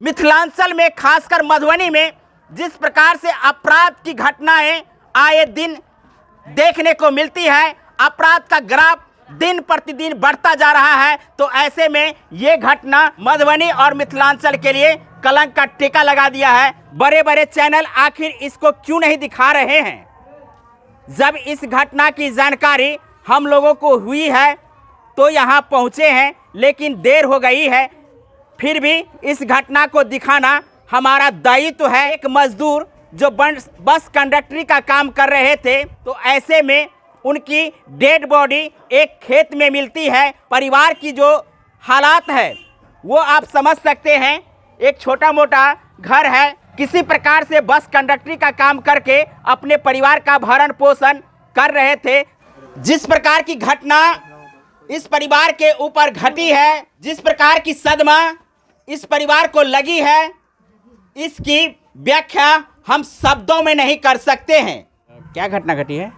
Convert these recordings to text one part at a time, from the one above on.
मिथिलांचल में खासकर मधुबनी में जिस प्रकार से अपराध की घटनाएं आए दिन देखने को मिलती है, अपराध का ग्राफ दिन प्रतिदिन बढ़ता जा रहा है, तो ऐसे में ये घटना मधुबनी और मिथिलांचल के लिए कलंक का टीका लगा दिया है। बड़े बड़े चैनल आखिर इसको क्यों नहीं दिखा रहे हैं? जब इस घटना की जानकारी हम लोगों को हुई है तो यहाँ पहुँचे हैं, लेकिन देर हो गई है। फिर भी इस घटना को दिखाना हमारा दायित्व है। एक मजदूर जो बस कंडक्टरी का काम कर रहे थे, तो ऐसे में उनकी डेड बॉडी एक खेत में मिलती है। परिवार की जो हालात है वो आप समझ सकते हैं। एक छोटा मोटा घर है, किसी प्रकार से बस कंडक्टरी का काम करके अपने परिवार का भरण पोषण कर रहे थे। जिस प्रकार की घटना इस परिवार के ऊपर घटी है, जिस प्रकार की सदमा इस परिवार को लगी है, इसकी व्याख्या हम शब्दों में नहीं कर सकते हैं। क्या घटना घटी है?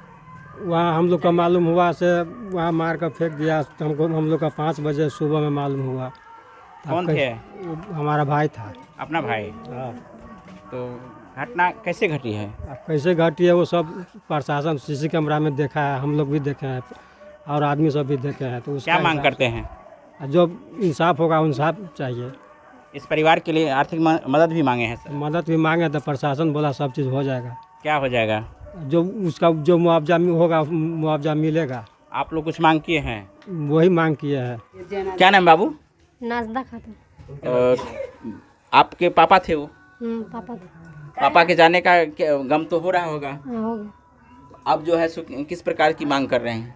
वहाँ हम लोग का मालूम हुआ से वहाँ मार कर फेंक दिया हमको। हम लोग का 5 बजे सुबह में मालूम हुआ। कौन थे? हमारा भाई था। अपना भाई? हाँ। तो घटना कैसे घटी है? अब कैसे घटी है वो सब प्रशासन सीसी कैमरा में देखा है, हम लोग भी देखे हैं और आदमी सब भी देखे हैं। तो क्या मांग करते हैं? जो इंसाफ होगा इंसाफ चाहिए। इस परिवार के लिए आर्थिक मदद भी मांगे हैं सर? मदद भी मांगे तो प्रशासन बोला सब चीज़ हो जाएगा। क्या हो जाएगा? जो उसका जो मुआवजा होगा मुआवजा मिलेगा। आप लोग कुछ मांग किए हैं? वही मांग किए हैं। क्या नाम बाबू? नाजदा खातून। आपके पापा थे वो? पापा थे। पापा के जाने का गम तो हो रहा होगा। हाँ, हो गया। अब जो है किस प्रकार की मांग कर रहे हैं?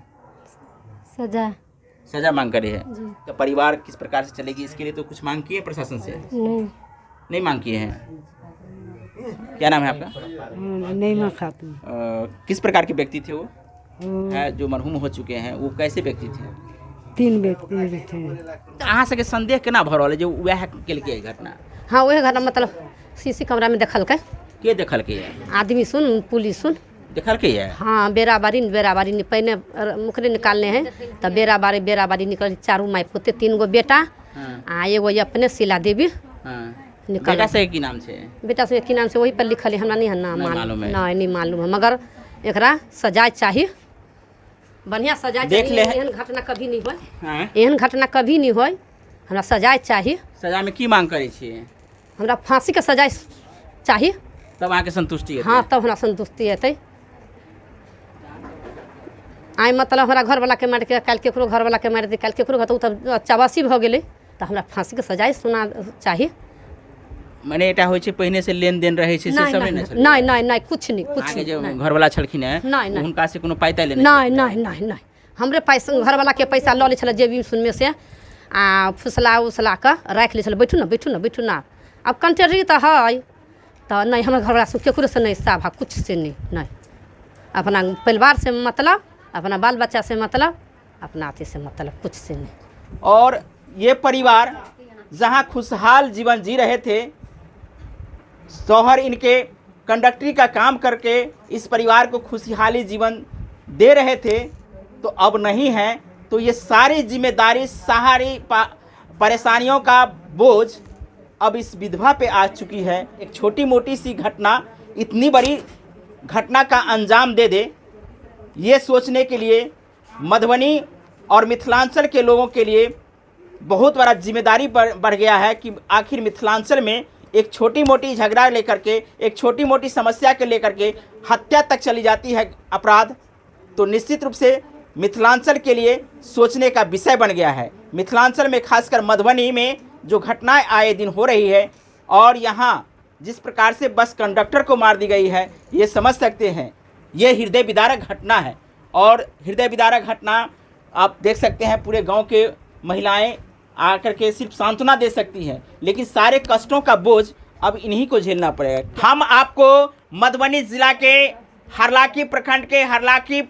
सजा मांग कर रही है। तो परिवार किस प्रकार से चलेगी, इसके लिए तो कुछ मांग की है प्रशासन से? नहीं मांग किए हैं। क्या नाम है आपका? नईमा खातून। किस प्रकार के व्यक्ति थे वो? है जो मरहूम हो चुके हैं, वो कैसे व्यक्ति थे? 3 व्यक्ति थे। अहाँ सबके संदेह केना भऽ रहल है जो वह केलकै घटना? हाँ, वही घटना मतलब सीसी कैमरा में देखल के देखलकै है? आदमी सुन, पुलिस सुन देखलकै है। हाँ, बेराबारी पहले मुखरे निकालने हैं, तब बेराबारी निकल। 4 माई पोते, 3 गो बेटा। हाँ। एगो अपने शिला देवी। हाँ। निकल। बेटा से की नाम से? बेटा से की नाम से वही पर लिखल है, हमरा नहीं है नाम मालूम है। नहीं मालूम है, मगर एकरा सजाए चाहिए, बढ़िया सजाए चाहिए। एहन घटना कभी नहीं होय। हाँ? एहन घटना कभी नहीं होय, हमरा सजाए चाहिए। सजा में की मांग करे छियै? हमरा फांसी के सजाए चाहिए, तब अहाँके संतुष्टि हेतै? हाँ, तब हमरा संतुष्टि हेतै। आइ मतलब हमरा घर वाला के मार के काल्हि केकरो घर वाला के मार दे, काल्हि केकरो तो तब चवासी भऽ गेलै, तऽ हमरा फांसी के सजाए सुना चाहिए। माने एटा होइ छै पहिने से लेन देन रहै छै से सब नहीं कुछ नहीं। जो घर वाला छलखिन है हुनका से कोनो पाई ताई लेने? नहीं हमरे पैसा घर वाला के पैसा लऽ लै छलै जेबी सुन में से, आ फुसला उसला के राखि लै छलै। बैठू ना। अब कंट्री तो है, तो नहीं हमर घर वाला से केकरो से नहीं साभा, कुछ से नहीं। अपना परिवार से मतलब, अपना बाल बच्चा से मतलब, अपना अथी से मतलब, कुछ से नहीं। और ये परिवार जहाँ खुशहाल जीवन जी रहे थे, शौहर इनके कंडक्टरी का काम करके इस परिवार को खुशहाली जीवन दे रहे थे, तो अब नहीं है। तो ये सारी जिम्मेदारी, सारी परेशानियों का बोझ अब इस विधवा पे आ चुकी है। एक छोटी मोटी सी घटना इतनी बड़ी घटना का अंजाम दे दे, ये सोचने के लिए मधुबनी और मिथिलांचल के लोगों के लिए बहुत बड़ा जिम्मेदारी बढ़ गया है कि आखिर मिथिलांचल में एक छोटी मोटी झगड़ा लेकर के, एक छोटी मोटी समस्या के लेकर के हत्या तक चली जाती है अपराध, तो निश्चित रूप से मिथिलांचल के लिए सोचने का विषय बन गया है। मिथिलांचल में खासकर मधुबनी में जो घटनाएं आए दिन हो रही है, और यहाँ जिस प्रकार से बस कंडक्टर को मार दी गई है, ये समझ सकते हैं ये हृदय विदारक घटना है। और हृदय विदारक घटना आप देख सकते हैं, पूरे गाँव के महिलाएँ आकर के सिर्फ सांत्वना दे सकती हैं, लेकिन सारे कष्टों का बोझ अब इन्हीं को झेलना पड़ेगा। हम आपको मधुबनी जिला के हरलाखी प्रखंड के हरलाखी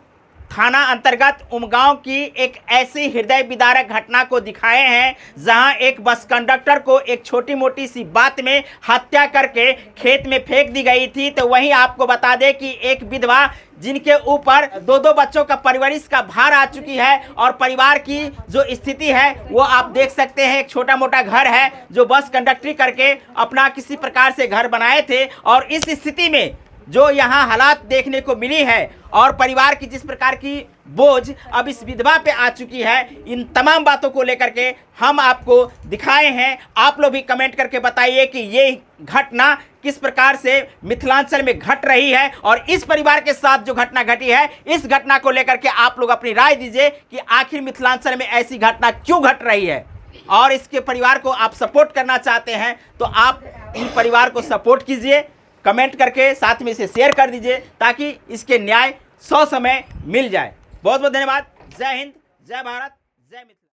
थाना अंतर्गत उमगांव की एक ऐसी हृदय विदारक घटना को दिखाए हैं जहां एक बस कंडक्टर को एक छोटी मोटी सी बात में हत्या करके खेत में फेंक दी गई थी। तो वहीं आपको बता दें कि एक विधवा जिनके ऊपर दो बच्चों का परवरिश का भार आ चुकी है और परिवार की जो स्थिति है वो आप देख सकते हैं। एक छोटा मोटा घर है जो बस कंडक्टरी करके अपना किसी प्रकार से घर बनाए थे और इस स्थिति में जो यहाँ हालात देखने को मिली है और परिवार की जिस प्रकार की बोझ अब इस विधवा पे आ चुकी है, इन तमाम बातों को लेकर के हम आपको दिखाए हैं। आप लोग भी कमेंट करके बताइए कि ये घटना किस प्रकार से मिथिलांचल में घट रही है और इस परिवार के साथ जो घटना घटी है इस घटना को लेकर के आप लोग अपनी राय दीजिए कि आखिर मिथिलांचल में ऐसी घटना क्यों घट रही है। और इसके परिवार को आप सपोर्ट करना चाहते हैं तो आप इन परिवार को सपोर्ट कीजिए, कमेंट करके साथ में इसे शेयर कर दीजिए ताकि इसके न्याय 100 समय मिल जाए। बहुत बहुत धन्यवाद। जय हिंद, जय भारत, जय मिथिला।